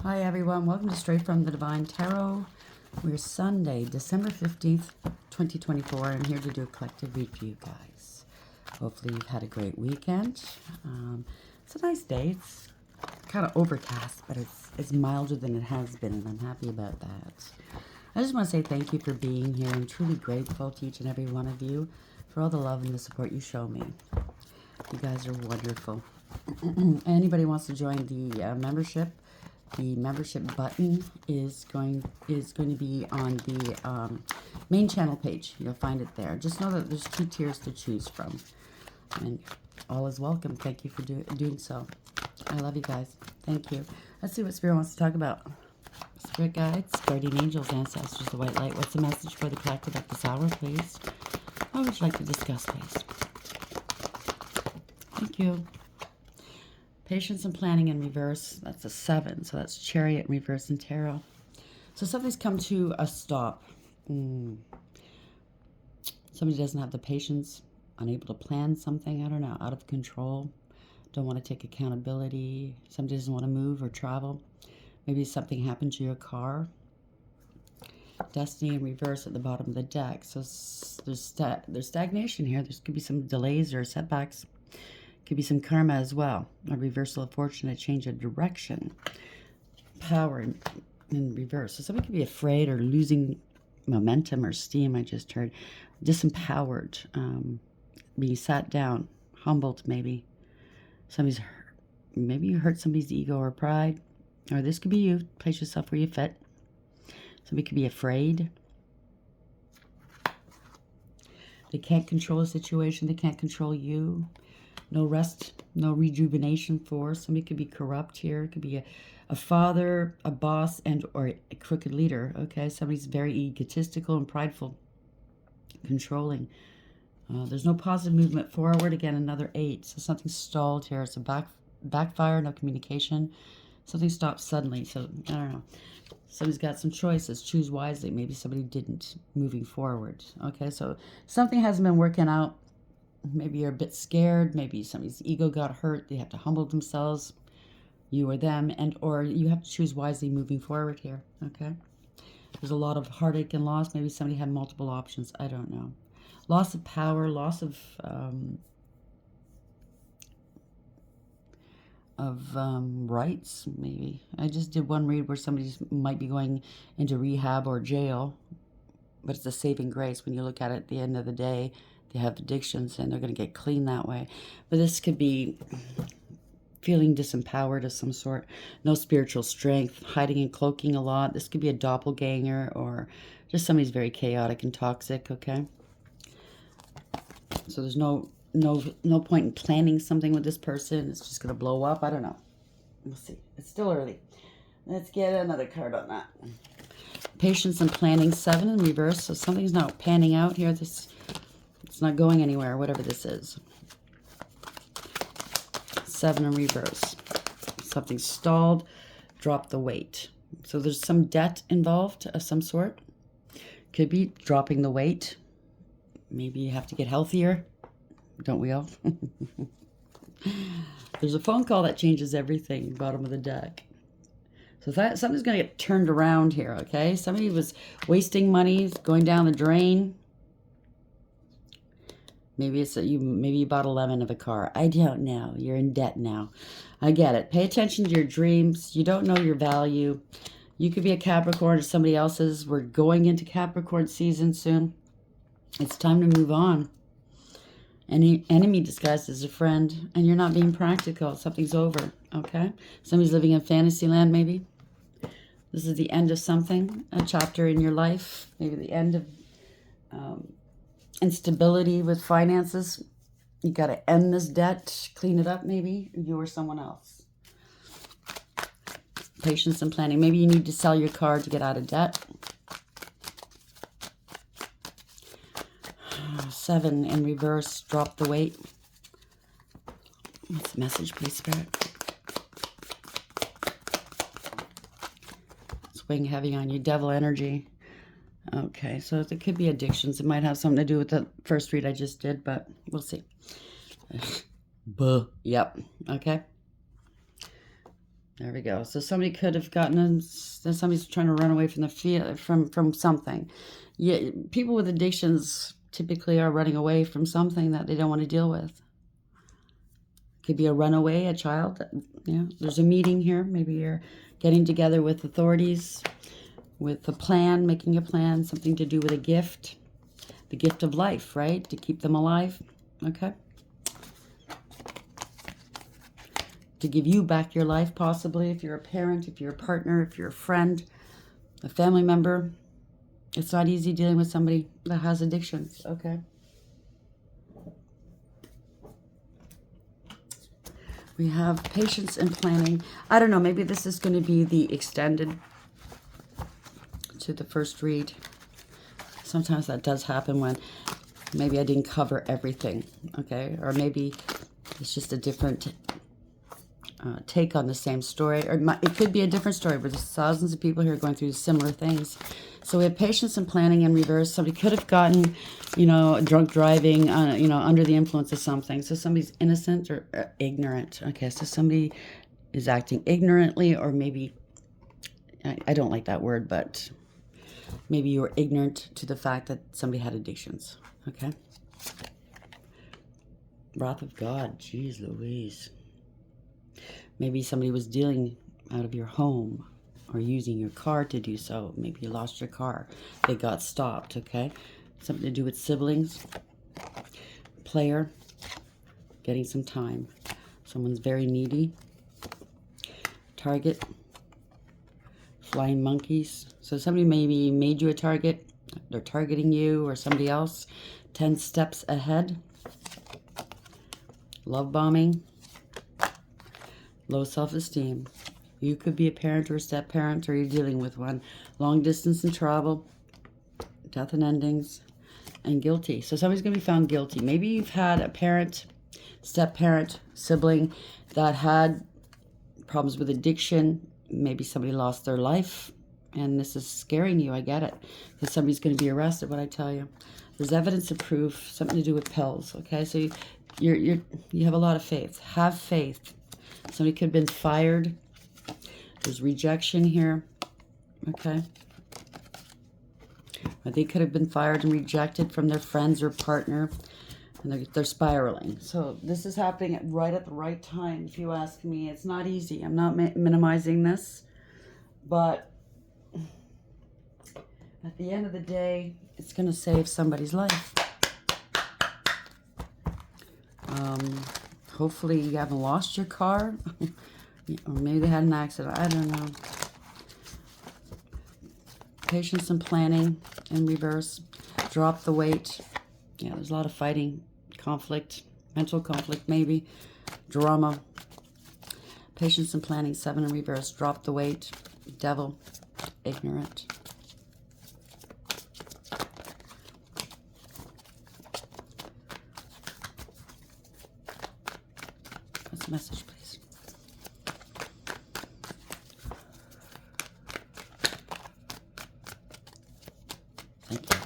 Hi everyone, welcome to Straight from the Divine Tarot. We're Sunday, December 15th, 2024. I'm here to do a collective read for you guys. Hopefully you've had a great weekend. It's a nice day. It's kind of overcast, but it's milder than it has been, and I'm happy about that. I just want to say thank you for being here. I'm truly grateful to each and every one of you for all the love and the support you show me. You guys are wonderful. Anybody wants to join the membership button is going to be on the main channel page. You'll find it there. Just know that there's 2 tiers to choose from, and all is welcome. Thank you for doing so. I love you guys. Thank you. Let's see what Spirit wants to talk about. Spirit guides, guardian angels, ancestors, the white light. What's the message for the collective at this hour, please? What would you like to discuss, please? Thank you. Patience and planning in reverse. That's a 7. So that's Chariot in reverse in tarot. So something's come to a stop. Somebody doesn't have the patience, unable to plan something. I don't know, out of control. Don't want to take accountability. Somebody doesn't want to move or travel. Maybe something happened to your car. Destiny in reverse at the bottom of the deck. So there's stagnation here. There could be some delays or setbacks. Could be some karma as well. A reversal of fortune, a change of direction. Power in reverse. So somebody could be afraid or losing momentum or steam, I just heard. Disempowered. Being sat down. Humbled, maybe. Maybe you hurt somebody's ego or pride. Or this could be you. Place yourself where you fit. Somebody could be afraid. They can't control a situation. They can't control you. No rest, no rejuvenation for. Somebody could be corrupt here. It could be a father, a boss, or a crooked leader. Okay, somebody's very egotistical and prideful, controlling. There's no positive movement forward. Again, another 8. So something's stalled here. It's a backfire, no communication. Something stopped suddenly. So I don't know. Somebody's got some choices. Choose wisely. Maybe somebody didn't moving forward. Okay, so something hasn't been working out. Maybe you're a bit scared. Maybe somebody's ego got hurt. They have to humble themselves, you or them, or you have to choose wisely moving forward here, okay? There's a lot of heartache and loss. Maybe somebody had multiple options. I don't know. Loss of power, loss of rights, maybe. I just did one read where somebody might be going into rehab or jail, but it's a saving grace when you look at it at the end of the day. They have addictions and they're going to get clean that way. But this could be feeling disempowered of some sort. No spiritual strength, hiding and cloaking a lot. This could be a doppelganger or just somebody's very chaotic and toxic, okay? So there's no point in planning something with this person. It's just going to blow up. I don't know. We'll see. It's still early. Let's get another card on that. Patience and planning, 7 in reverse. So something's not panning out here. It's not going anywhere, whatever this is. 7 in reverse. Something stalled. Drop the weight. So there's some debt involved of some sort. Could be dropping the weight. Maybe you have to get healthier. Don't we all? There's a phone call that changes everything. Bottom of the deck. So something's going to get turned around here, okay? Somebody was wasting money, going down the drain. Maybe maybe you bought a lemon of a car. I don't know. You're in debt now. I get it. Pay attention to your dreams. You don't know your value. You could be a Capricorn or somebody else's. We're going into Capricorn season soon. It's time to move on. Any enemy disguised as a friend, and you're not being practical. Something's over, okay? Somebody's living in fantasy land, maybe. This is the end of something, a chapter in your life. Maybe the end of instability with finances. You got to end this debt, clean it up maybe, you or someone else. Patience and planning. Maybe you need to sell your car to get out of debt. 7 in reverse, drop the weight. What's the message, please, Spirit? It's weighing heavy on you. Devil energy. Okay, so it could be addictions. It might have something to do with the first read I just did, but we'll see. Buh. Yep. Okay. There we go. So somebody could have gotten, somebody's trying to run away from the field, from something. Yeah, people with addictions typically are running away from something that they don't want to deal with. Could be a runaway, a child. Yeah, there's a meeting here. Maybe you're getting together with authorities, with a plan, making a plan, something to do with a gift. The gift of life, right? To keep them alive. Okay. To give you back your life, possibly, if you're a parent, if you're a partner, if you're a friend, a family member. It's not easy dealing with somebody that has addictions, okay? We have patience and planning. I don't know, maybe this is going to be the extended to the first read. Sometimes that does happen when maybe I didn't cover everything, okay? Or maybe it's just a different take on the same story, or it could be a different story, but there's thousands of people here going through similar things. So we have patience and planning in reverse. Somebody could have gotten, drunk driving, under the influence of something. So somebody's innocent or ignorant. Okay, so somebody is acting ignorantly, or maybe, I don't like that word, but maybe you were ignorant to the fact that somebody had addictions. Okay. Wrath of God, jeez Louise. Maybe somebody was dealing out of your home or using your car to do so. Maybe you lost your car. They got stopped, okay? Something to do with siblings. Player. Getting some time. Someone's very needy. Target. Flying monkeys. So somebody maybe made you a target. They're targeting you or somebody else. 10 steps ahead. Love bombing. Low self-esteem. You could be a parent or a step-parent, or you're dealing with one. Long distance and travel. Death and endings. And guilty. So somebody's going to be found guilty. Maybe you've had a parent, step-parent, sibling that had problems with addiction. Maybe somebody lost their life. And this is scaring you. I get it. Because somebody's going to be arrested, what I tell you. There's evidence of proof. Something to do with pills. Okay? So you have a lot of faith. Have faith. Somebody could have been fired. There's rejection here. Okay. Or they could have been fired and rejected from their friends or partner. And they're spiraling. So this is happening right at the right time, if you ask me. It's not easy. I'm not minimizing this. But at the end of the day, it's going to save somebody's life. Hopefully you haven't lost your car. Or maybe they had an accident. I don't know. Patience and planning in reverse. Drop the weight. Yeah, there's a lot of fighting, conflict, mental conflict maybe. Drama. Patience and planning, 7 in reverse. Drop the weight. Devil. Ignorant. What's the message, please? Thank you.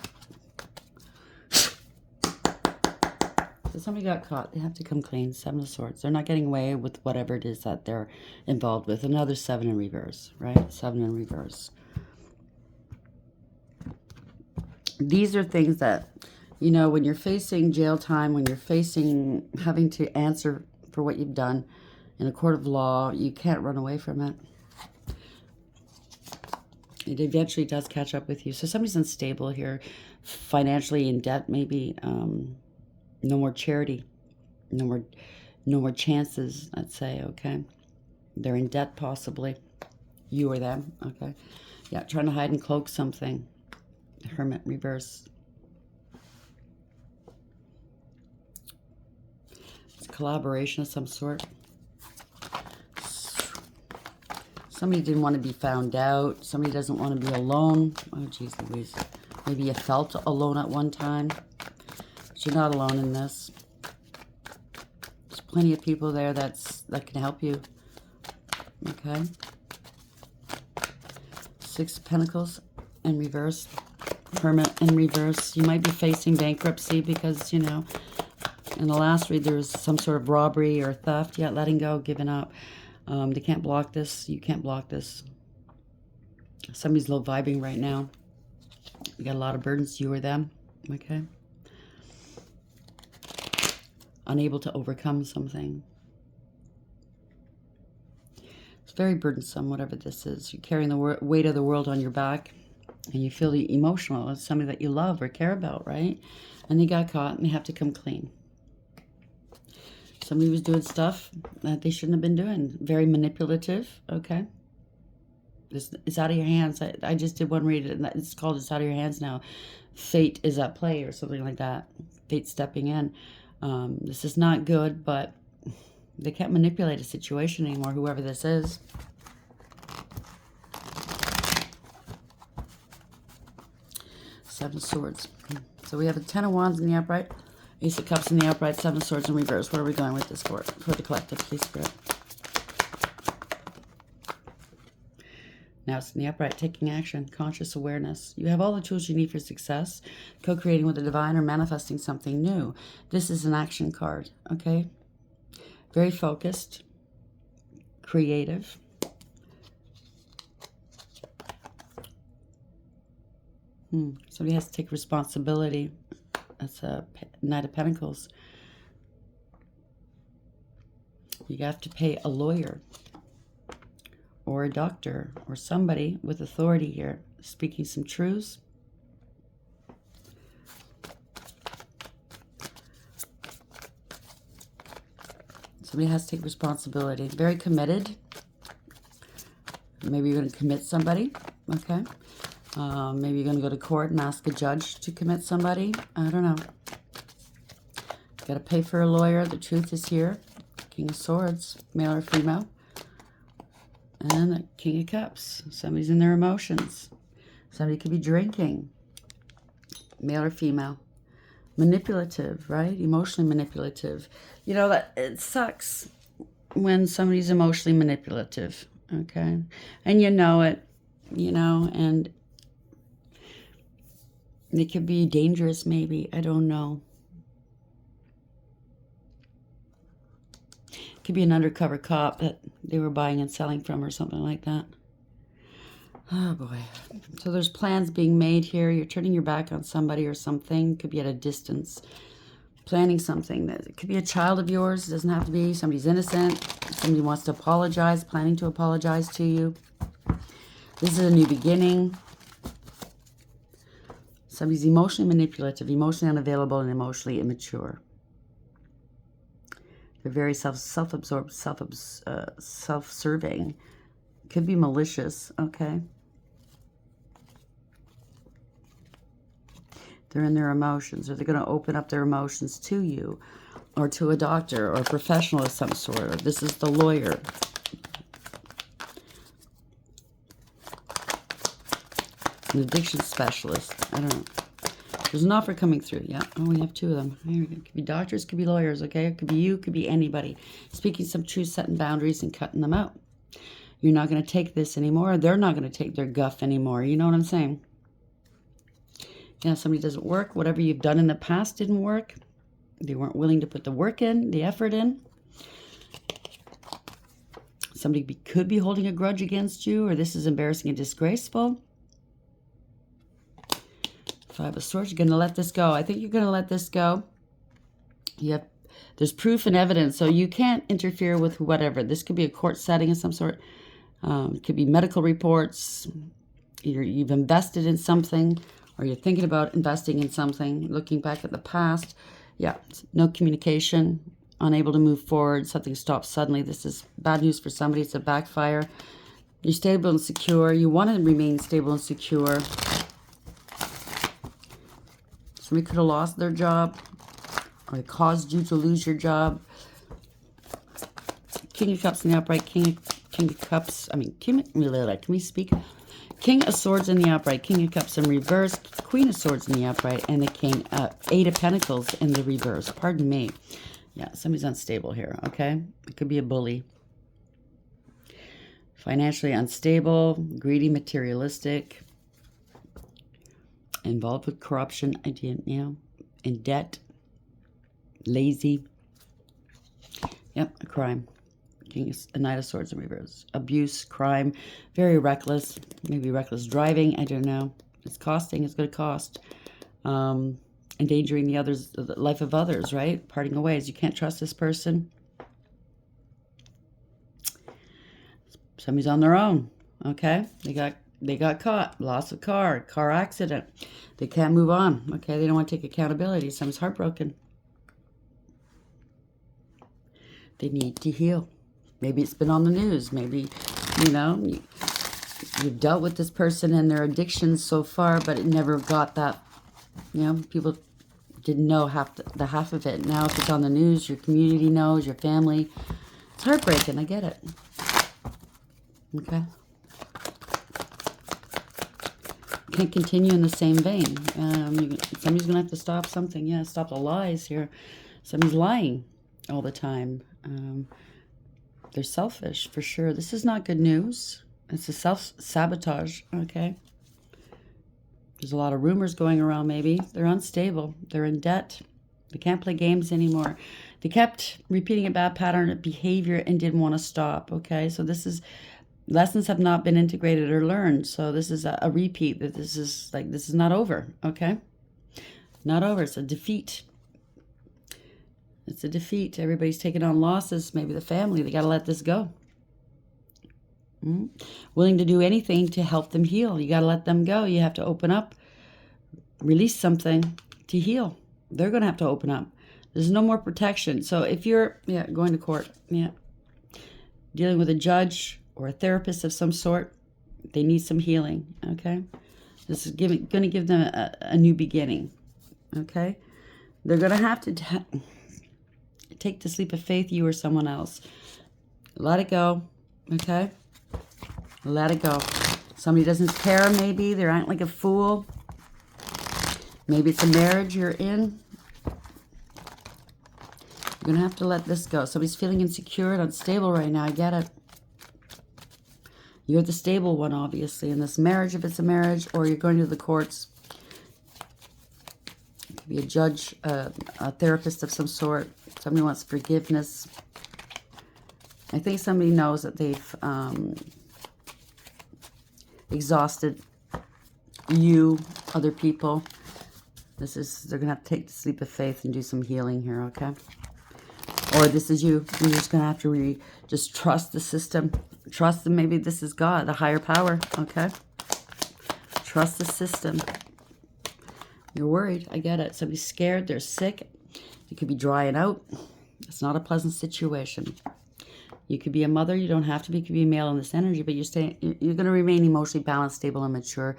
So somebody got caught. They have to come clean. 7 of Swords. They're not getting away with whatever it is that they're involved with. Another 7 in reverse, right? 7 in reverse. These are things that, when you're facing jail time, when you're facing having to answer for what you've done in a court of law, you can't run away from it. It eventually does catch up with you. So somebody's unstable here, financially in debt maybe. No more charity. No more chances, let's say, okay? They're in debt possibly. You or them, okay? Yeah, trying to hide and cloak something. Hermit reverse. It's collaboration of some sort. Somebody didn't want to be found out. Somebody doesn't want to be alone. Oh, geez Louise. Maybe you felt alone at one time. But you're not alone in this. There's plenty of people there that can help you. Okay. 6 of Pentacles in reverse. Hermit in reverse. You might be facing bankruptcy because, in the last read there was some sort of robbery or theft. Yeah, letting go, giving up. They can't block this. You can't block this. Somebody's low vibing right now. You got a lot of burdens, you or them. Okay. Unable to overcome something. It's very burdensome, whatever this is. You're carrying the weight of the world on your back, and you feel emotional. It's somebody that you love or care about, right? And they got caught, and they have to come clean. Somebody was doing stuff that they shouldn't have been doing. Very manipulative, okay? It's out of your hands. I just did one read, and it's called It's Out of Your Hands Now. Fate is at play, or something like that. Fate stepping in. This is not good, but they can't manipulate a situation anymore, whoever this is. Seven of Swords. So we have a Ten of Wands in the upright, Ace of Cups in the upright, Seven of Swords in reverse. What are we going with this for the collective, please, Spirit? Now it's in the upright, taking action, conscious awareness. You have all the tools you need for success, co-creating with the divine or manifesting something new. This is an action card, okay? Very focused, creative. Somebody has to take responsibility. That's a Knight of Pentacles. You have to pay a lawyer or a doctor or somebody with authority here, speaking some truths. Somebody has to take responsibility. Very committed. Maybe you're going to commit somebody, okay? Maybe you're going to go to court and ask a judge to commit somebody. I don't know. Got to pay for a lawyer. The truth is here. King of Swords, male or female. And the King of Cups. Somebody's in their emotions. Somebody could be drinking. Male or female. Manipulative, right? Emotionally manipulative. You know, that it sucks when somebody's emotionally manipulative, okay? And you know it, you know, and they could be dangerous maybe. I don't know. Could be an undercover cop that they were buying and selling from or something like that. Oh boy. So there's plans being made here. You're turning your back on somebody or something. Could be at a distance. Planning something. That it could be a child of yours. It doesn't have to be. Somebody's innocent. Somebody wants to apologize. Planning to apologize to you. This is a new beginning. Somebody's emotionally manipulative, emotionally unavailable, and emotionally immature. They're very self-absorbed, self-serving. Could be malicious, okay? They're in their emotions, or they're going to open up their emotions to you, or to a doctor, or a professional of some sort, or this is the lawyer. An addiction specialist. I don't know. There's an offer coming through. Yeah. Oh, we have two of them. Here we go. Could be doctors, could be lawyers, okay? It could be you, could be anybody. Speaking some truth, setting boundaries, and cutting them out. You're not going to take this anymore. They're not going to take their guff anymore. You know what I'm saying? Yeah, somebody doesn't work. Whatever you've done in the past didn't work. They weren't willing to put the work in, the effort in. Somebody could be holding a grudge against you, or this is embarrassing and disgraceful. Five of Swords. You're going to let this go. I think you're going to let this go. There's proof and evidence, so you can't interfere with whatever. This could be a court setting of some sort. It could be medical reports. You've invested in something, or you're thinking about investing in something, looking back at the past. Yeah, no communication, unable to move forward. Something stops suddenly. This is bad news for somebody. It's a backfire. You're stable and secure. You want to remain stable and secure. Somebody could have lost their job, or it caused you to lose your job. King of Cups in the upright, King of Cups. Can we speak? King of Swords in the upright, King of Cups in reverse, Queen of Swords in the upright, and the Eight of Pentacles in the reverse. Pardon me. Yeah, somebody's unstable here, okay? It could be a bully. Financially unstable, greedy, materialistic, involved with corruption, in debt, lazy. Yep, a crime. A Knight of Swords in reverse. Abuse, crime, very reckless. Maybe reckless driving. I don't know. It's costing. It's going to cost. Endangering the life of others, right? Parting ways. You can't trust this person. Somebody's on their own. Okay? They got caught. Lost a car accident. They can't move on. Okay? They don't want to take accountability. Someone's heartbroken. They need to heal. Maybe it's been on the news. Maybe, you've dealt with this person and their addictions so far, but it never got that, people didn't know half of it. Now if it's on the news, your community knows, your family. It's heartbreaking. I get it. Okay. Can't continue in the same vein. Somebody's going to have to stop something. Yeah, stop the lies here. Somebody's lying all the time. They're selfish, for sure. This is not good news. It's a self-sabotage, okay? There's a lot of rumors going around, maybe. They're unstable. They're in debt. They can't play games anymore. They kept repeating a bad pattern of behavior and didn't want to stop, okay? So this is... lessons have not been integrated or learned. So this is a repeat. That this is not over, okay? Not over. It's a defeat. It's a defeat. Everybody's taking on losses. Maybe the family. They got to let this go. Willing to do anything to help them heal. You got to let them go. You have to open up. Release something to heal. They're going to have to open up. There's no more protection. So if you're, going to court, dealing with a judge or a therapist of some sort, they need some healing, okay? This is going to give them a new beginning, okay? They're going to have to take this leap of faith, you or someone else. Let it go, okay? Let it go. Somebody doesn't care, maybe. They're acting like a fool. Maybe it's a marriage you're in. You're going to have to let this go. Somebody's feeling insecure and unstable right now. I get it. You're the stable one, obviously, in this marriage, if it's a marriage, or you're going to the courts. It could be a judge, a therapist of some sort. Somebody wants forgiveness. I think somebody knows that they've exhausted you, other people. They're going to have to take the leap of faith and do some healing here, okay? Or this is you. You're just going to have to just trust the system. Trust them. Maybe this is God, the higher power, okay? Trust the system. You're worried. I get it. Somebody's scared. They're sick. You could be drying out. It's not a pleasant situation. You could be a mother. You don't have to be. You could be a male in this energy, but you're going to remain emotionally balanced, stable, and mature.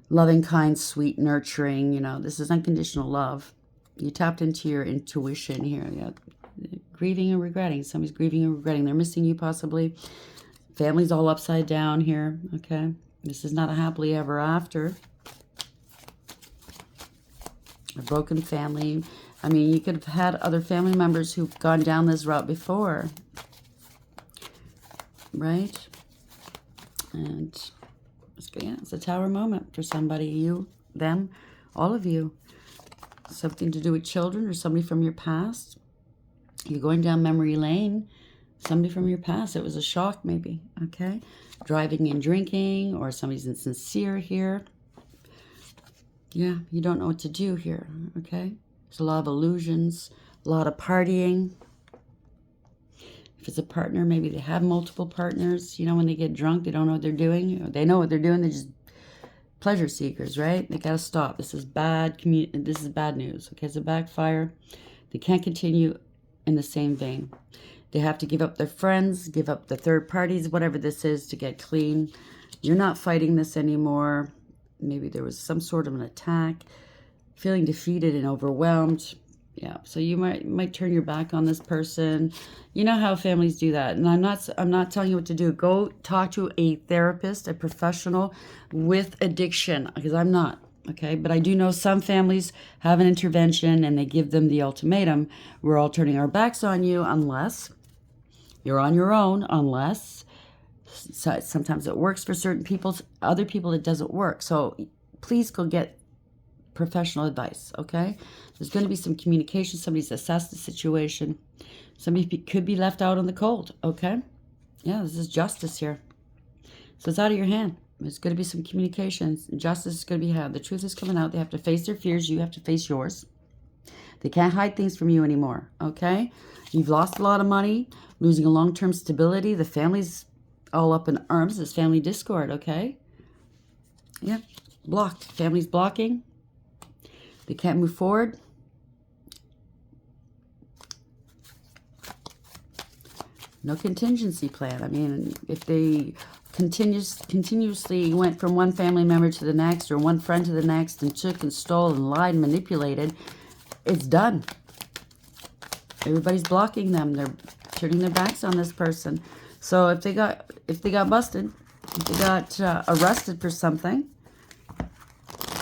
Loving, kind, sweet, nurturing. This is unconditional love. You tapped into your intuition here. Yeah. Grieving and regretting. Somebody's grieving and regretting. They're missing you, possibly. Family's all upside down here, okay? This is not a happily ever after. A broken family. I mean, you could have had other family members who've gone down this route before. Right? And it's a tower moment for somebody. You, them, all of you. Something to do with children or somebody from your past. You're going down memory lane. Somebody from your past. It was a shock, maybe. Okay? Driving and drinking, or somebody's insincere here. Yeah, you don't know what to do here. Okay? There's a lot of illusions, a lot of partying. If it's a partner, maybe they have multiple partners. When they get drunk, they don't know what they're doing. They know what they're doing. They're just pleasure seekers, right? They got to stop. This is bad. This is bad news. Okay? It's a backfire. They can't continue in the same vein. They have to give up their friends, give up the third parties, whatever this is, to get clean. You're not fighting this anymore. Maybe there was some sort of an attack. Feeling defeated and overwhelmed. Yeah, so you might turn your back on this person. You know how families do that. And I'm not telling you what to do. Go talk to a therapist, a professional with addiction, because I'm not. Okay, but I do know some families have an intervention and they give them the ultimatum. We're all turning our backs on you unless you're on your own, unless sometimes it works for certain people, other people it doesn't work. So please go get professional advice, okay? There's going to be some communication. Somebody's assessed the situation. Somebody could be left out in the cold, okay? Yeah, this is justice here. So it's out of your hand. There's going to be some communications. Justice is going to be had. The truth is coming out. They have to face their fears. You have to face yours. They can't hide things from you anymore, okay? You've lost a lot of money, losing a long-term stability. The family's all up in arms. This family discord, okay? Yeah, blocked. Family's blocking. They can't move forward. No contingency plan. I mean, if they continuously went from one family member to the next or one friend to the next and took and stole and lied and manipulated, it's done. Everybody's blocking them. They're turning their backs on this person. So if they got busted, if they got arrested for something,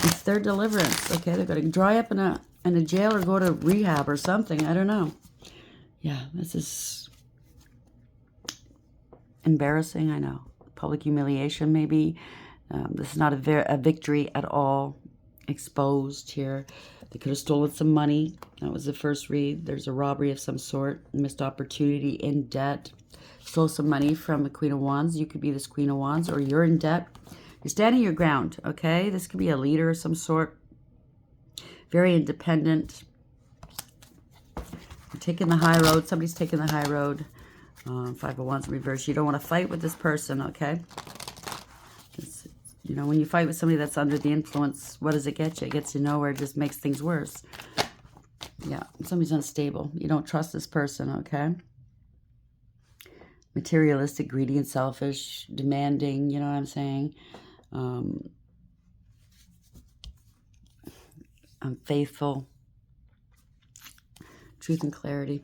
it's their deliverance. Okay, they're going to dry up in a jail or go to rehab or something. I don't know. Yeah, this is embarrassing. I know. Public humiliation, maybe. This is not a victory at all. Exposed here. They could have stolen some money. That was the first read. There's a robbery of some sort. Missed opportunity, in debt. Stole some money from the Queen of Wands. You could be this Queen of Wands, or you're in debt. You're standing your ground, okay? This could be a leader of some sort. Very independent. You're taking the high road. Somebody's taking the high road. Five of Wands in reverse. You don't want to fight with this person, okay? You know, when you fight with somebody that's under the influence, what does it get you? It gets you nowhere. It just makes things worse. Yeah, somebody's unstable. You don't trust this person, okay? Materialistic, greedy, and selfish. Demanding, you know what I'm saying? Unfaithful. Truth and clarity,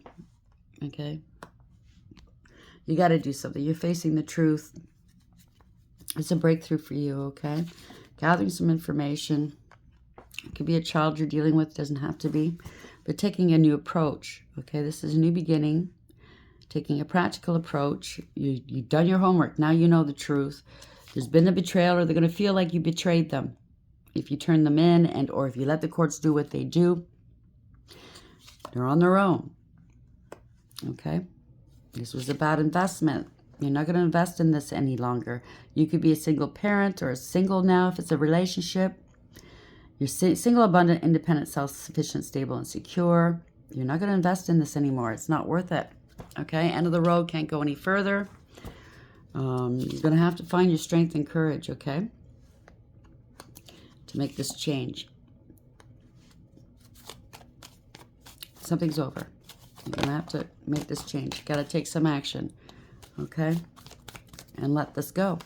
okay? You got to do something. You're facing the truth. It's a breakthrough for you, okay? Gathering some information. It could be a child you're dealing with. Doesn't have to be. But taking a new approach, okay? This is a new beginning. Taking a practical approach. You've done your homework. Now you know the truth. There's been a betrayal, or they're going to feel like you betrayed them. If you turn them in, or if you let the courts do what they do, they're on their own, okay? This was a bad investment. You're not going to invest in this any longer. You could be a single parent or a single now if it's a relationship. You're single, abundant, independent, self-sufficient, stable, and secure. You're not going to invest in this anymore. It's not worth it. Okay? End of the road. Can't go any further. You're going to have to find your strength and courage, okay? To make this change. Something's over. You're going to have to make this change. You've got to take some action. Okay? And let this go.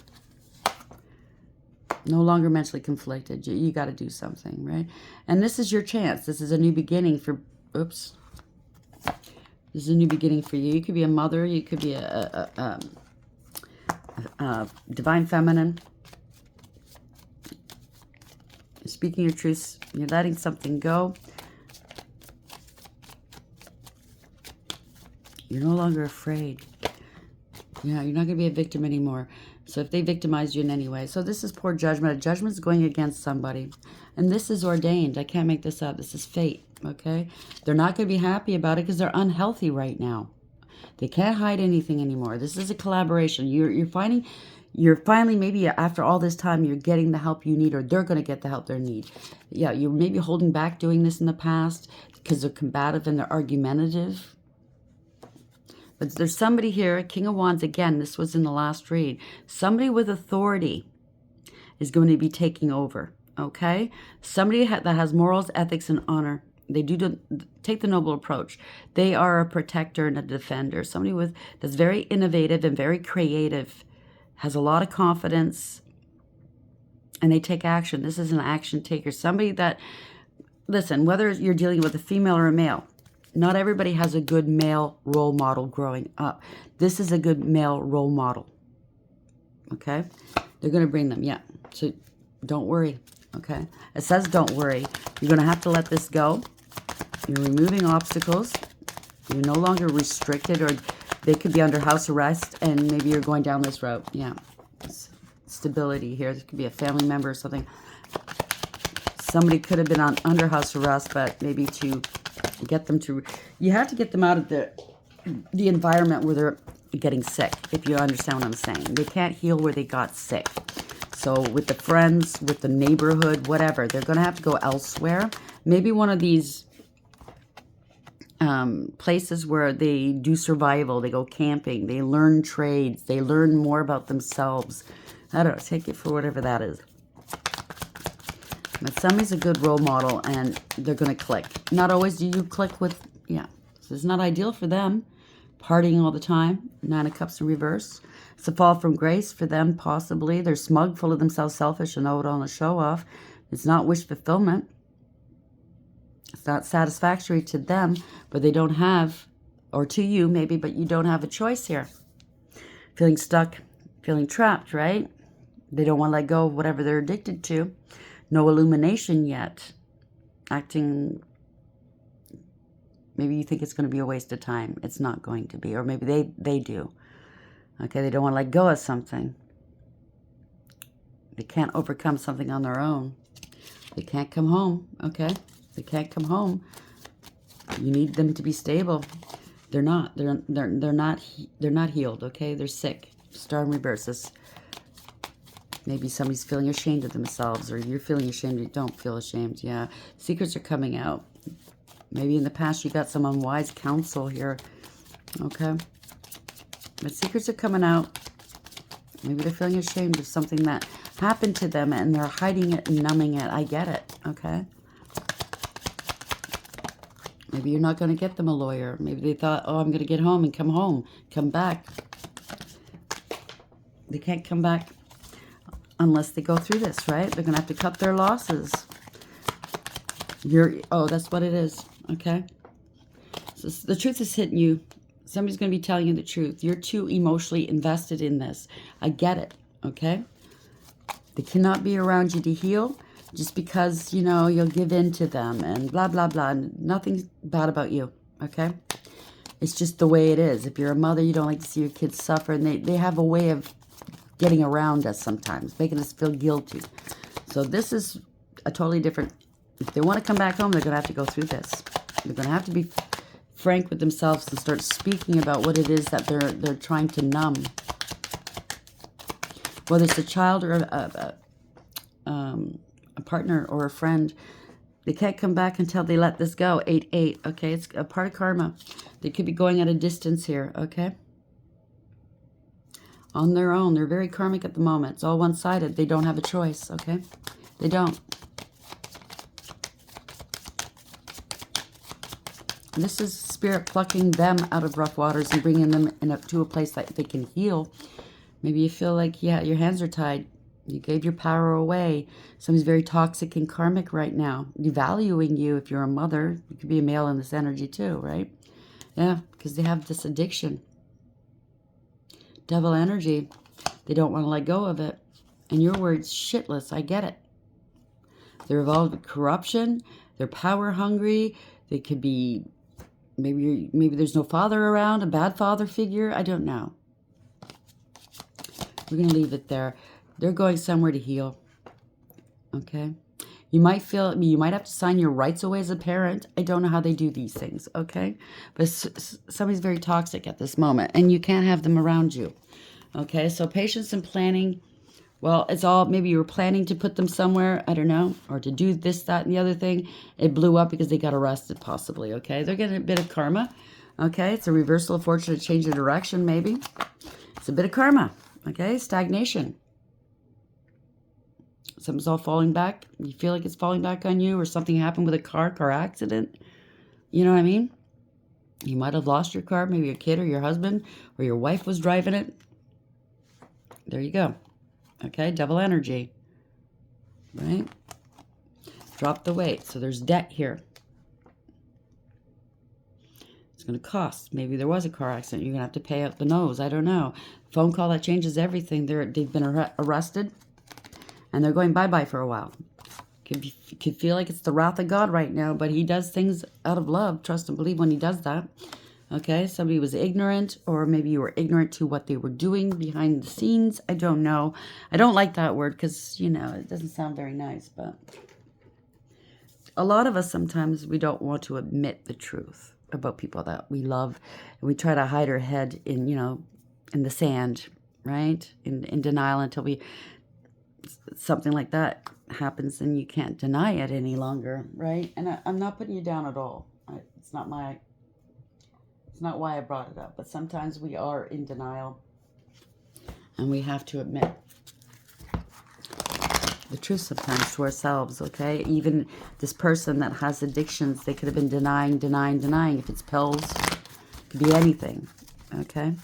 No longer mentally conflicted. You got to do something, right? And this is your chance. This is a new beginning for... Oops. This is a new beginning for you. You could be a mother. You could be a divine feminine. Speaking your truth. You're letting something go. You're no longer afraid. You know, you're not going to be a victim anymore. So if they victimize you in any way. So this is poor judgment. A judgment is going against somebody. And this is ordained. I can't make this up. This is fate. Okay? They're not going to be happy about it because they're unhealthy right now. They can't hide anything anymore. This is a collaboration. You're finally, maybe after all this time, you're getting the help you need, or they're going to get the help they need. Yeah, you're maybe holding back doing this in the past because they're combative and they're argumentative. But there's somebody here, King of Wands, again, this was in the last read. Somebody with authority is going to be taking over, okay? Somebody that has morals, ethics, and honor. They do take the noble approach. They are a protector and a defender. Somebody that's very innovative and very creative, has a lot of confidence, and they take action. This is an action taker. Somebody that, listen, whether you're dealing with a female or a male, not everybody has a good male role model growing up. This is a good male role model. Okay? They're going to bring them, yeah. So don't worry, okay? It says don't worry. You're going to have to let this go. You're removing obstacles. You're no longer restricted, or they could be under house arrest, and maybe you're going down this road. Yeah. Stability here. This could be a family member or something. Somebody could have been under house arrest, but maybe to get them to... You have to get them out of the environment where they're getting sick, if you understand what I'm saying. They can't heal where they got sick. So with the friends, with the neighborhood, whatever, they're going to have to go elsewhere. Maybe one of these places where they do survival, they go camping, they learn trades, they learn more about themselves. I don't know, take it for whatever that is. But somebody's a good role model and they're going to click. Not always do you click with, yeah. So it's not ideal for them. Partying all the time. 9 of Cups in reverse. It's a fall from grace for them, possibly. They're smug, full of themselves, selfish, and know it all and show off. It's not wish fulfillment. It's not satisfactory to them, but they don't have, or to you maybe, but you don't have a choice here. Feeling stuck, feeling trapped, right? They don't want to let go of whatever they're addicted to. No illumination yet. Acting, maybe you think it's going to be a waste of time. It's not going to be. Or maybe they do. Okay, they don't want to let go of something. They can't overcome something on their own. They can't come home, okay? They can't come home. You need them to be stable. They're not. They're not healed, okay? They're sick. Star in reverse. Maybe somebody's feeling ashamed of themselves, or you're feeling ashamed. You don't feel ashamed. Yeah. Secrets are coming out. Maybe in the past you got some unwise counsel here. Okay. But secrets are coming out. Maybe they're feeling ashamed of something that happened to them and they're hiding it and numbing it. I get it. Okay. Maybe you're not going to get them a lawyer. Maybe they thought, oh, I'm going to get home and come back. They can't come back unless they go through this, right? They're going to have to cut their losses. Oh, that's what it is, okay? So the truth is hitting you. Somebody's going to be telling you the truth. You're too emotionally invested in this. I get it, okay? They cannot be around you to heal just because, you know, you'll give in to them and blah, blah, blah. Nothing bad about you, okay? It's just the way it is. If you're a mother, you don't like to see your kids suffer, and they have a way of getting around us sometimes, making us feel guilty. So this is a totally different... If they want to come back home, they're going to have to go through this. They're going to have to be frank with themselves and start speaking about what it is that they're trying to numb. Whether it's a child or a partner or a friend, they can't come back until they let this go. 8-8, okay? It's a part of karma. They could be going at a distance here, okay? On their own. They're very karmic at the moment. It's all one-sided. They don't have a choice, okay? They don't. And this is spirit plucking them out of rough waters and bringing them to a place that they can heal. Maybe you feel like, yeah, your hands are tied. You gave your power away. Somebody's very toxic and karmic right now. Devaluing you if you're a mother. You could be a male in this energy too, right? Yeah, because they have this addiction. Devil energy. They don't want to let go of it. In your words, shitless. I get it. They're involved with corruption. They're power hungry. They could be, maybe there's no father around, a bad father figure. I don't know. We're going to leave it there. They're going somewhere to heal. Okay? You might have to sign your rights away as a parent. I don't know how they do these things, okay? But somebody's very toxic at this moment, and you can't have them around you. Okay? So patience and planning. Well, it's all, maybe you were planning to put them somewhere, I don't know, or to do this, that, and the other thing. It blew up because they got arrested, possibly, okay? They're getting a bit of karma, okay? It's a reversal of fortune, a change of direction, maybe. It's a bit of karma, okay? Stagnation. Something's all falling back. You feel like it's falling back on you, or something happened with a car accident. You know what I mean? You might have lost your car, maybe your kid or your husband or your wife was driving it. There you go. Okay, double energy. Right? Drop the weight. So there's debt here. It's going to cost. Maybe there was a car accident. You're going to have to pay out the nose. I don't know. Phone call, that changes everything. They've been arrested. And they're going bye-bye for a while. Could feel like it's the wrath of God right now, but he does things out of love. Trust and believe when he does that. Okay, somebody was ignorant, or maybe you were ignorant to what they were doing behind the scenes. I don't know. I don't like that word because, you know, it doesn't sound very nice, but a lot of us sometimes we don't want to admit the truth about people that we love, and we try to hide our head in, in the sand, right? In denial until something like that happens and you can't deny it any longer, right? And I'm not putting you down at all. It's not why I brought it up, but sometimes we are in denial and we have to admit the truth sometimes to ourselves, okay? Even this person that has addictions, they could have been denying. If it's pills, it could be anything, okay?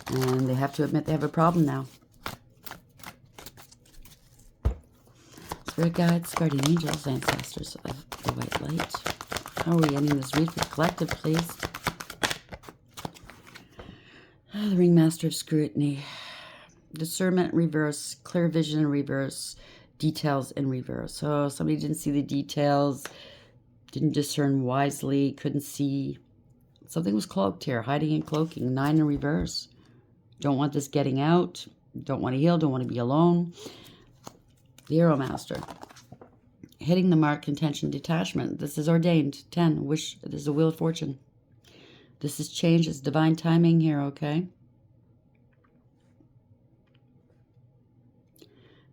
And they have to admit they have a problem now. Spirit guides, guardian angels, ancestors of the white light. How are we ending this read for the collective, please? The Ringmaster of Scrutiny. Discernment in reverse, clear vision in reverse, details in reverse. So somebody didn't see the details, didn't discern wisely, couldn't see. Something was cloaked here, hiding and cloaking. 9 in reverse. Don't want this getting out. Don't want to heal, don't want to be alone. The Arrow Master. Hitting the mark, contention, detachment. This is ordained. 10. Wish. This is a wheel of fortune. This is change. It's divine timing here, okay?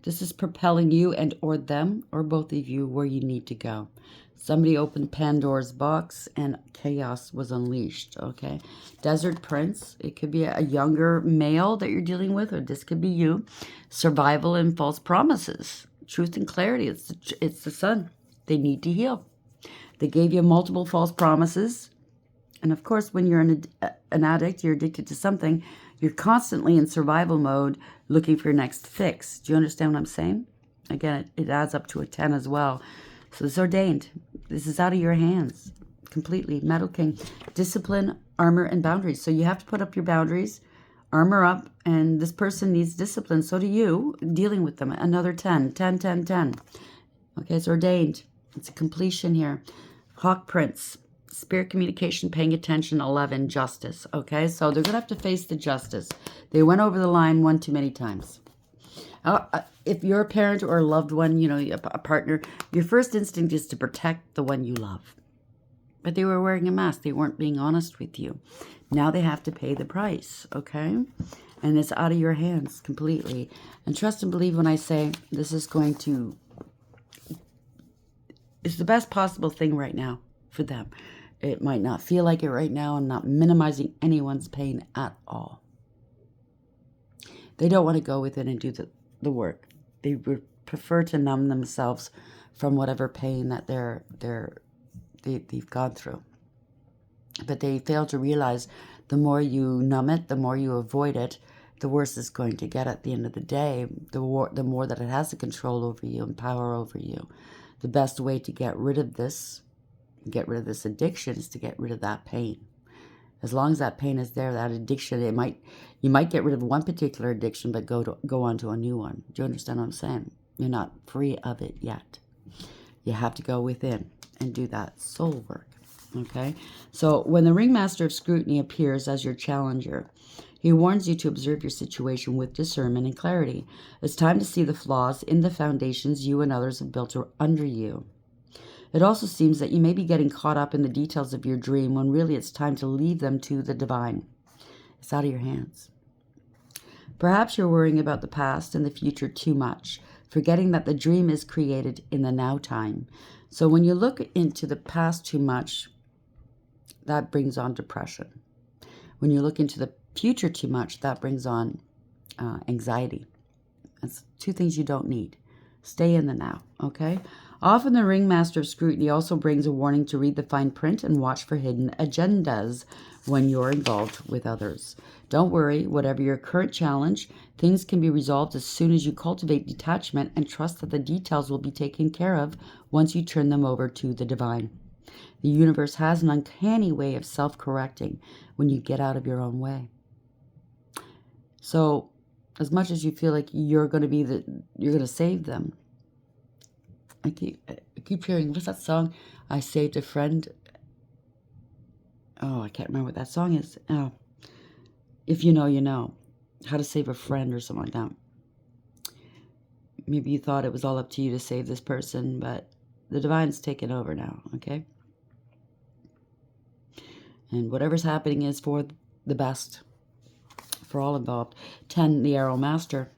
This is propelling you and or them or both of you where you need to go. Somebody opened Pandora's box and chaos was unleashed, okay? Desert Prince. It could be a younger male that you're dealing with, or this could be you. Survival and false promises. Truth and clarity. It's the sun. They need to heal. They gave you multiple false promises. And of course, when you're an addict, you're addicted to something, you're constantly in survival mode looking for your next fix. Do you understand what I'm saying? Again, it adds up to a 10 as well. So this is ordained. This is out of your hands completely. Metal King. Discipline, armor, and boundaries. So you have to put up your boundaries, armor up, and this person needs discipline. So do you, dealing with them. Another 10. 10, 10, 10. Okay, it's ordained. It's a completion here. Hawk Prince. Spirit communication, paying attention, 11, justice. Okay, so they're going to have to face the justice. They went over the line one too many times. If you're a parent or a loved one, a partner, your first instinct is to protect the one you love. But they were wearing a mask. They weren't being honest with you. Now they have to pay the price, okay? And it's out of your hands completely. And trust and believe when I say this is going to... It's the best possible thing right now for them. It might not feel like it right now. I'm not minimizing anyone's pain at all. They don't want to go within and do the work. They would prefer to numb themselves from whatever pain that they've gone through. But they fail to realize the more you numb it, the more you avoid it, the worse it's going to get at the end of the day. The more that it has the control over you and power over you. The best way to get rid of this addiction is to get rid of that pain. As long as that pain is there, that addiction, you might get rid of one particular addiction, but go on to a new one. Do you understand what I'm saying? You're not free of it yet. You have to go within and do that soul work. Okay? So when the Ringmaster of Scrutiny appears as your challenger, he warns you to observe your situation with discernment and clarity. It's time to see the flaws in the foundations you and others have built under you. It also seems that you may be getting caught up in the details of your dream when really it's time to leave them to the divine. It's out of your hands. Perhaps you're worrying about the past and the future too much, forgetting that the dream is created in the now time. So when you look into the past too much, that brings on depression. When you look into the future too much, that brings on anxiety. That's two things you don't need. Stay in the now, okay? Often the Ringmaster of Scrutiny also brings a warning to read the fine print and watch for hidden agendas when you're involved with others. Don't worry, whatever your current challenge, things can be resolved as soon as you cultivate detachment and trust that the details will be taken care of once you turn them over to the divine. The universe has an uncanny way of self-correcting when you get out of your own way. So, as much as you feel like you're going to save them, I keep hearing, what's that song? I saved a friend. Oh, I can't remember what that song is. Oh, if you know, you know. How to save a friend or something like that. Maybe you thought it was all up to you to save this person, but The divine's taken over now, okay? And whatever's happening is for the best, for all involved. 10, the Arrow Master.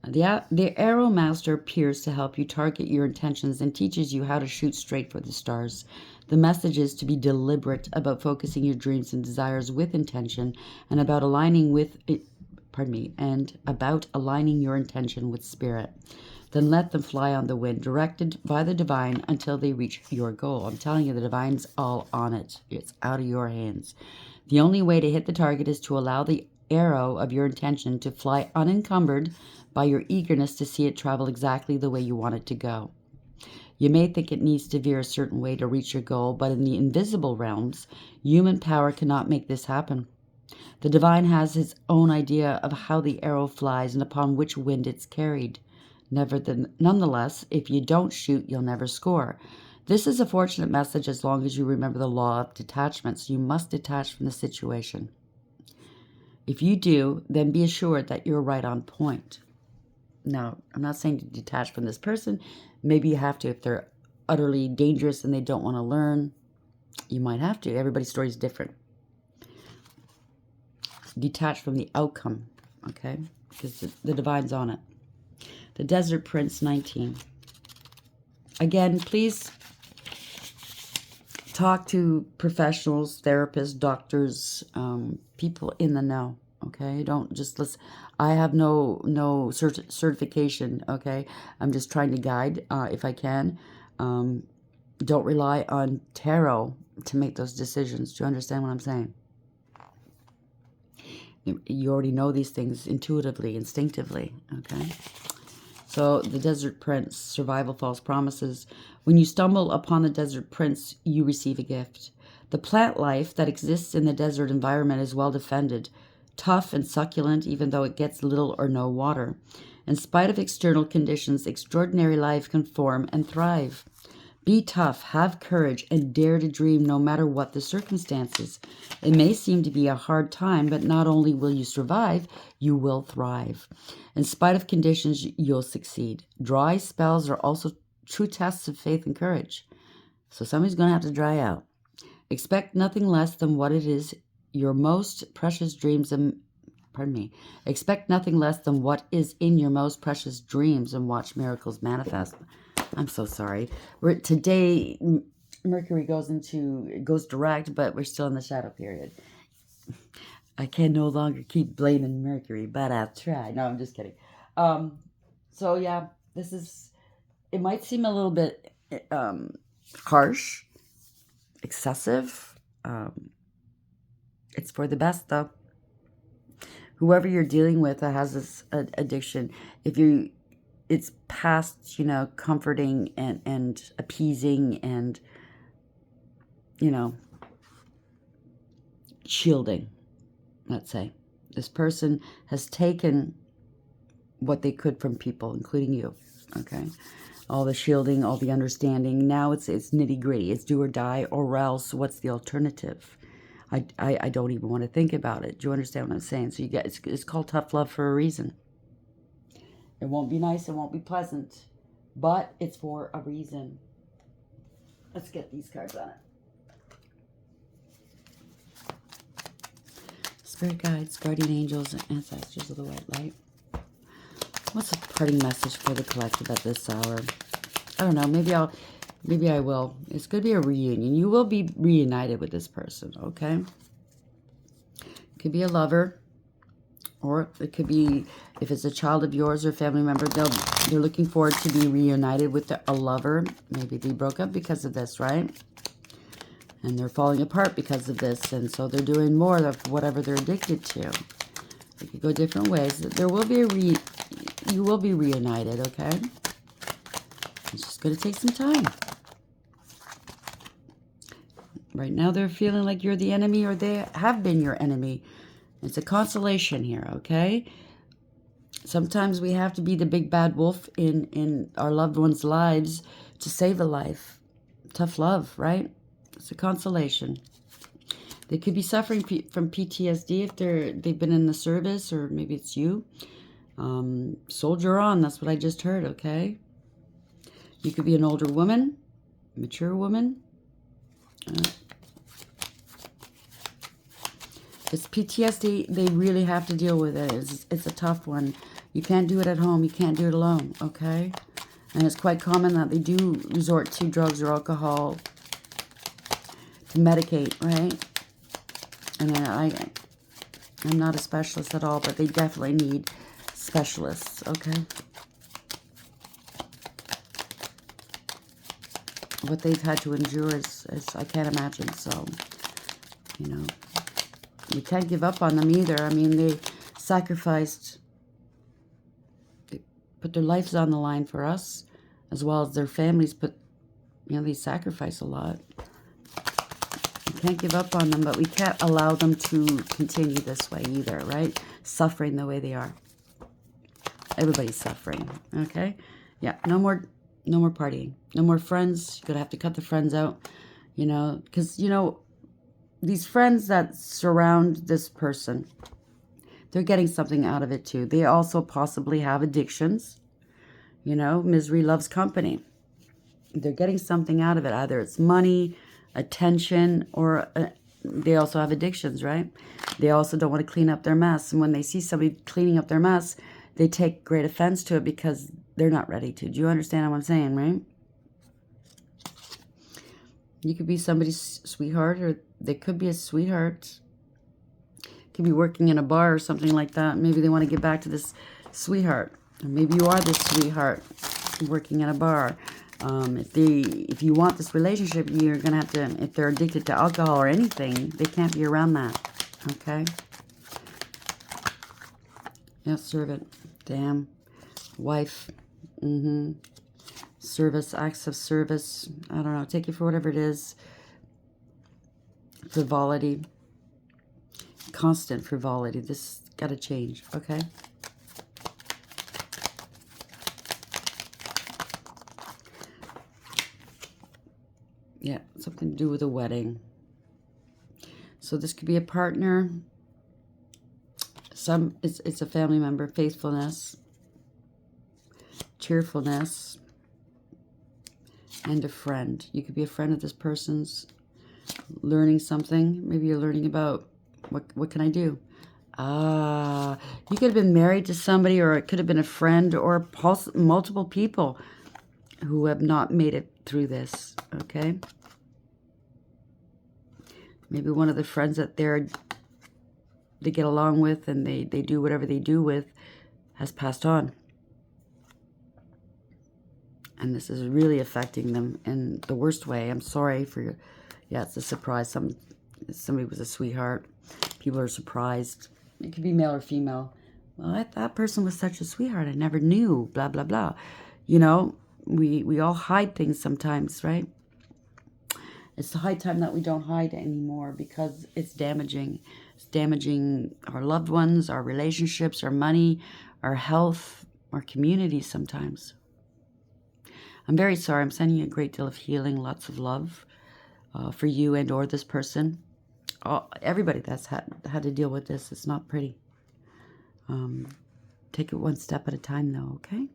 The Arrow Master appears to help you target your intentions and teaches you how to shoot straight for the stars. The message is to be deliberate about focusing your dreams and desires with intention and about aligning your intention with spirit. Then let them fly on the wind, directed by the divine until they reach your goal. I'm telling you, the divine's all on it. It's out of your hands. The only way to hit the target is to allow the arrow of your intention to fly unencumbered by your eagerness to see it travel exactly the way you want it to go. You may think it needs to veer a certain way to reach your goal, but in the invisible realms, human power cannot make this happen. The divine has his own idea of how the arrow flies and upon which wind it's carried. Nonetheless, if you don't shoot, you'll never score. This is a fortunate message as long as you remember the law of detachment, so you must detach from the situation. If you do, then be assured that you're right on point. Now, I'm not saying to detach from this person. Maybe you have to if they're utterly dangerous and they don't want to learn. You might have to. Everybody's story is different. Detach from the outcome, okay? Because the divine's on it. The Desert Prince, 19. Again, please talk to professionals, therapists, doctors, people in the know, okay? Don't just listen. I have no certification, okay? I'm just trying to guide if I can. Don't rely on tarot to make those decisions. Do you understand what I'm saying? You already know these things intuitively, instinctively, okay? So the Desert Prince, survival, false promises. When you stumble upon the Desert Prince, you receive a gift. The plant life that exists in the desert environment is well defended, tough and succulent even though it gets little or no water. In spite of external conditions, extraordinary life can form and thrive. Be tough, have courage, and dare to dream no matter what the circumstances. It may seem to be a hard time, but not only will you survive, you will thrive. In spite of conditions, you'll succeed. Dry spells are also true tests of faith and courage. So somebody's going to have to dry out. Expect nothing less than what it is your most precious dreams and Expect nothing less than what is in your most precious dreams and watch miracles manifest. I'm so sorry. Today, Mercury goes direct, but we're still in the shadow period. I can no longer keep blaming Mercury, but I'll try. No, I'm just kidding. So yeah, it might seem a little bit harsh, excessive. It's for the best, though. Whoever you're dealing with that has this addiction, it's past, comforting and appeasing and, shielding, let's say. This person has taken what they could from people, including you, okay? All the shielding, all the understanding. Now it's nitty-gritty. It's do or die, or else what's the alternative? I don't even want to think about it. Do you understand what I'm saying? So it's called tough love for a reason. It won't be nice, it won't be pleasant, but it's for a reason. Let's get these cards on it. Spirit guides, guardian angels, and ancestors of the white light. What's a parting message for the collective at this hour? I don't know. Maybe I will. It's going to be a reunion. You will be reunited with this person, okay? It could be a lover, or it could be, if it's a child of yours or family member, they're looking forward to be reunited with a lover. Maybe they broke up because of this, right? And they're falling apart because of this, and so they're doing more of whatever they're addicted to. It could go different ways. There will be you will be reunited, okay? It's just going to take some time. Right now they're feeling like you're the enemy, or they have been your enemy. It's a consolation here, okay? Sometimes we have to be the big bad wolf in our loved ones' lives to save a life. Tough love, right? It's a consolation. They could be suffering from PTSD if they've been in the service, or maybe it's you. Soldier on, that's what I just heard, okay? You could be an older woman, mature woman. It's PTSD. They really have to deal with it. It's a tough one. You can't do it at home. You can't do it alone, okay? And it's quite common that they do resort to drugs or alcohol to medicate, right? And I'm not a specialist at all, but they definitely need specialists, okay? What they've had to endure is I can't imagine, so, you know. We can't give up on them either. I mean, they sacrificed, they put their lives on the line for us, as well as their families put, you know, they sacrifice a lot. We can't give up on them, but we can't allow them to continue this way either, right? Suffering the way they are. Everybody's suffering, okay? Yeah, no more partying. No more friends. You're going to have to cut the friends out, you know, because, you know, these friends that surround this person, they're getting something out of it too. They also possibly have addictions. You know, misery loves company. They're getting something out of it. Either it's money, attention, or they also have addictions, right? They also don't want to clean up their mess. And when they see somebody cleaning up their mess, they take great offense to it because they're not ready to. Do you understand what I'm saying, right? You could be somebody's sweetheart, or they could be a sweetheart. Could be working in a bar or something like that. Maybe they want to get back to this sweetheart. Or maybe you are this sweetheart working in a bar. If you want this relationship, you're going to have to, if they're addicted to alcohol or anything, they can't be around that. Okay? Yeah, servant. Damn. Wife. Service, acts of service. I don't know. Take it for whatever it is. Frivolity. Constant frivolity. This got to change, okay? Yeah, something to do with a wedding. So this could be a partner. It's a family member. Faithfulness. Cheerfulness. And a friend. You could be a friend of this person's, learning something. Maybe you're learning about what can I do? You could have been married to somebody, or it could have been a friend, or multiple people who have not made it through this, okay? Maybe one of the friends that they get along with and they do whatever they do with has passed on. And this is really affecting them in the worst way. I'm sorry for your... Yeah, it's a surprise. Somebody was a sweetheart. People are surprised. It could be male or female. Well, that person was such a sweetheart. I never knew. Blah, blah, blah. You know, we all hide things sometimes, right? It's the high time that we don't hide anymore because it's damaging. It's damaging our loved ones, our relationships, our money, our health, our community sometimes. I'm very sorry. I'm sending you a great deal of healing, lots of love for you and or this person. Everybody that's had to deal with this. It's not pretty. Take it one step at a time, though, okay?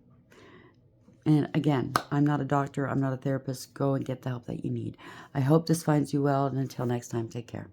And again, I'm not a doctor. I'm not a therapist. Go and get the help that you need. I hope this finds you well. And until next time, take care.